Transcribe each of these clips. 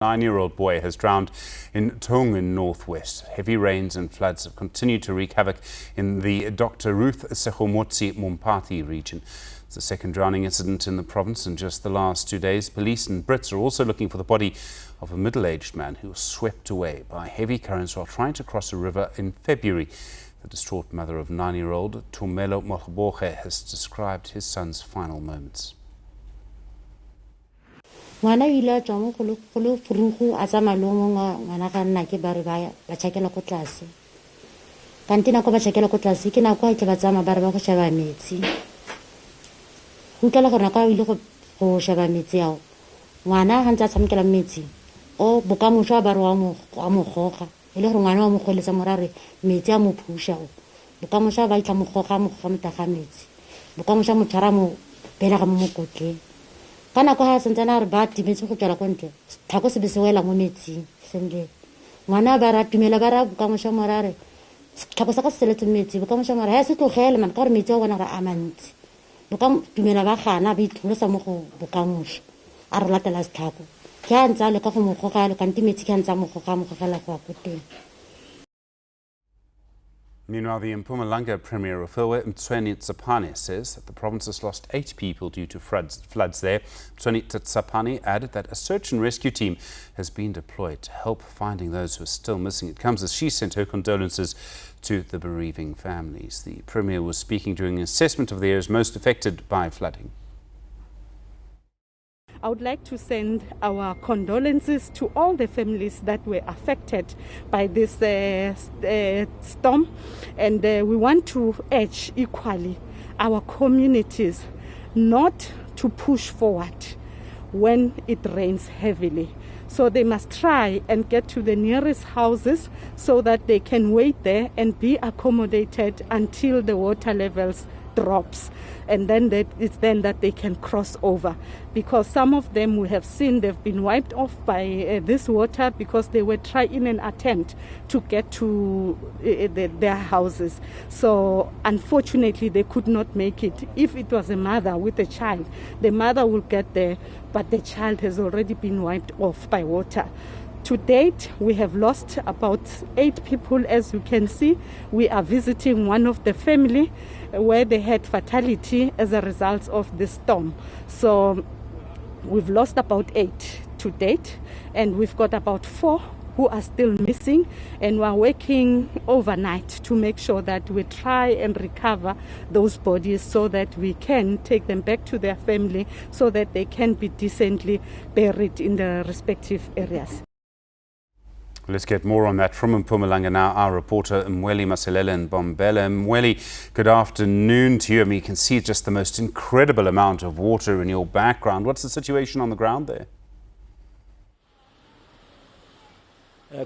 9-year-old boy has drowned in Tongue in northwest. Heavy rains and floods have continued to wreak havoc in the Dr. Ruth Mtshweni-Tsipane region. It's the second drowning incident in the province in just the last 2 days. Police and Brits are also looking for the body of a middle-aged man who was swept away by heavy currents while trying to cross a river in February. The distraught mother of 9-year-old Tumelo has described his son's final moments. Ngwana ile tswa mo go furugu a tsa malongo ngwana ga nna ke ba re ba tshakela go tlase kantina ko ba tshakela go tlase ke na kwa ke ba tsama ba re ba go sheba metsi go tlala gore ka ile go sheba metsi ao ngwana ha ntse a tshamekela metsi o bokamoso ba re wa mo goga ile gore ngwana wa mo goletsa morare metsi a mo phusha o bokamoso ba itla mo goga mtaga metsi bokamoso mo tshara mo bela ga mo mokotleng kana ko ha sentsana re ba timetse go tswela kontle thako se be se wela mo metsing sentle ngwana ba ra tumela ba ra ka mosha morare thako sa ka se letse metsi ka mosha morare ha se tlogele man ka re metsi a bona ra amantsi ka tumela ba gana ba itlosa mo go bokamoso a re latela se thako ke a ntsa le ka go mo gogala ka ntimetsi ke a ntsa mo gogala go a koteng. Meanwhile, the Mpumalanga Premier Refilwe Mtshweni-Tsipane says that the province has lost 8 people due to floods there. Mtshweni-Tsipane added that a search and rescue team has been deployed to help finding those who are still missing. It comes as she sent her condolences to the bereaving families. The Premier was speaking during an assessment of the areas most affected by flooding. I would like to send our condolences to all the families that were affected by this storm, and we want to urge equally our communities not to push forward when it rains heavily. So they must try and get to the nearest houses so that they can wait there and be accommodated until the water levels drops, and then it's then that they can cross over, because some of them we have seen they've been wiped off by this water because they were trying an attempt to get to their houses. So unfortunately they could not make it. If it was a mother with a child, the mother will get there, but the child has already been wiped off by water. To date, we have lost about 8 people. As you can see, we are visiting one of the family where they had fatality as a result of this storm. So we've lost about 8 to date, and we've got about 4 who are still missing, and we're working overnight to make sure that we try and recover those bodies so that we can take them back to their family so that they can be decently buried in the respective areas. Let's get more on that from Mpumalanga now. Our reporter Mtshweni-Tsipane in Bombela. Mtshweni, good afternoon to you. I mean, you can see just the most incredible amount of water in your background. What's the situation on the ground there?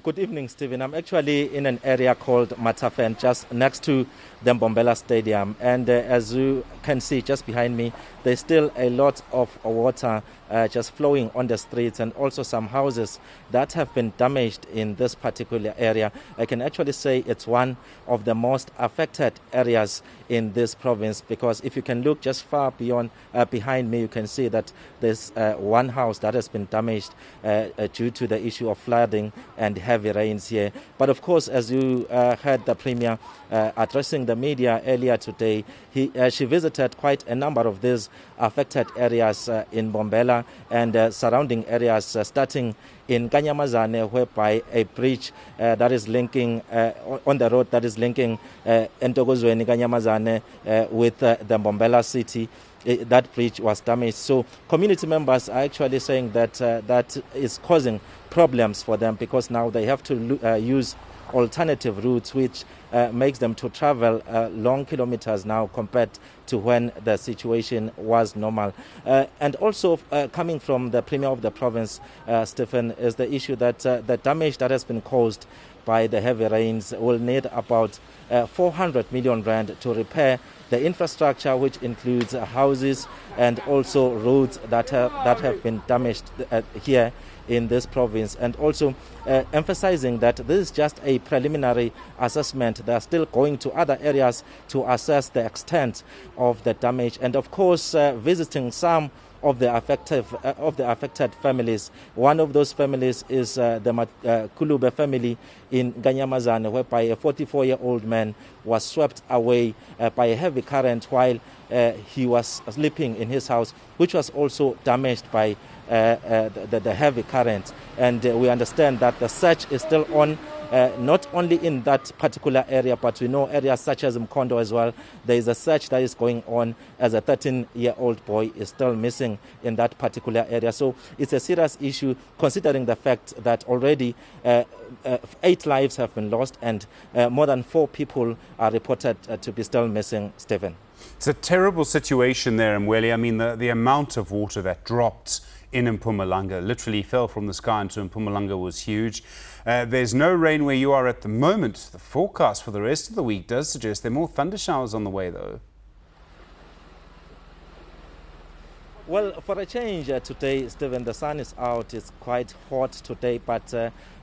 Good evening, Stephen. I'm actually in an area called Matafen, just next to the Bombela Stadium. And as you can see just behind me, there's still a lot of water just flowing on the streets, and also some houses that have been damaged in this particular area. I can actually say it's one of the most affected areas in this province, because if you can look just far beyond behind me, you can see that there's one house that has been damaged due to the issue of flooding and heavy rains here. But of course, as you heard the Premier addressing the media earlier today, she visited quite a number of these affected areas in Bombela and surrounding areas, starting in Kanyamazane, whereby a bridge that is linking on the road that is linking Ntokozweni Kanyamazane with the Bombela city, that bridge was damaged. So community members are actually saying that that is causing problems for them, because now they have to use alternative routes, which makes them to travel long kilometers now compared to when the situation was normal. And also coming from the Premier of the province, Stephen, is the issue that the damage that has been caused by the heavy rains will need about 400 million rand to repair the infrastructure, which includes houses and also roads that have been damaged here in this province, and also emphasizing that this is just a preliminary assessment. They are still going to other areas to assess the extent of the damage, and of course visiting some of the affected families. One of those families is the Kulube family in Ganyamazane, whereby a 44-year-old man was swept away by a heavy current while he was sleeping in his house, which was also damaged by the heavy current. And we understand that the search is still on, not only in that particular area, but we know areas such as Mkondo as well. There is a search that is going on, as a 13-year-old boy is still missing in that particular area. So it's a serious issue, considering the fact that already 8 lives have been lost and more than 4 people are reported to be still missing, Stephen. It's a terrible situation there, Mtshweni. I mean, the amount of water that dropped in Mpumalanga, literally fell from the sky into Mpumalanga, was huge. There's no rain where you are at the moment. The forecast for the rest of the week does suggest there are more thunder showers on the way, though. Well, for a change today, Stephen, the sun is out. It's quite hot today, but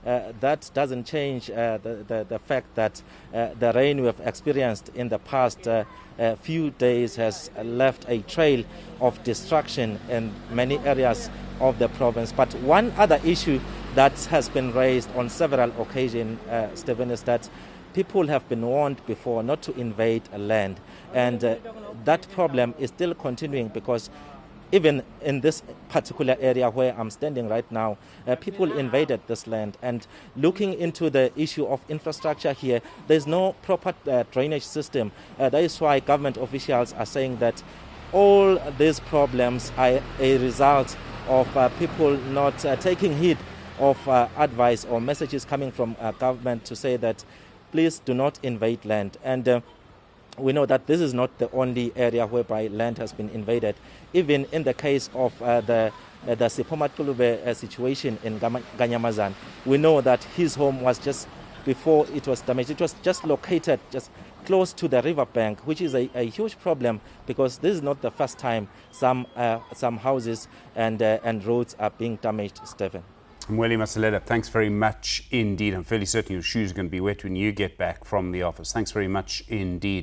that doesn't change the fact that the rain we have experienced in the past few days has left a trail of destruction in many areas of the province. But one other issue that has been raised on several occasions, Stephen, is that people have been warned before not to invade land. And that problem is still continuing, because even in this particular area where I'm standing right now, people invaded this land. And looking into the issue of infrastructure here, there's no proper drainage system. That is why government officials are saying that all these problems are a result of people not taking heed of advice or messages coming from government to say that please do not invade land. And we know that this is not the only area whereby land has been invaded. Even in the case of the Sipomatkulube situation in Ganyamazane, we know that his home was just before it was damaged. It was just located just close to the riverbank, which is a huge problem, because this is not the first time some houses and roads are being damaged, Stephen. Mtshweni-Tsipane, thanks very much indeed. I'm fairly certain your shoes are going to be wet when you get back from the office. Thanks very much indeed.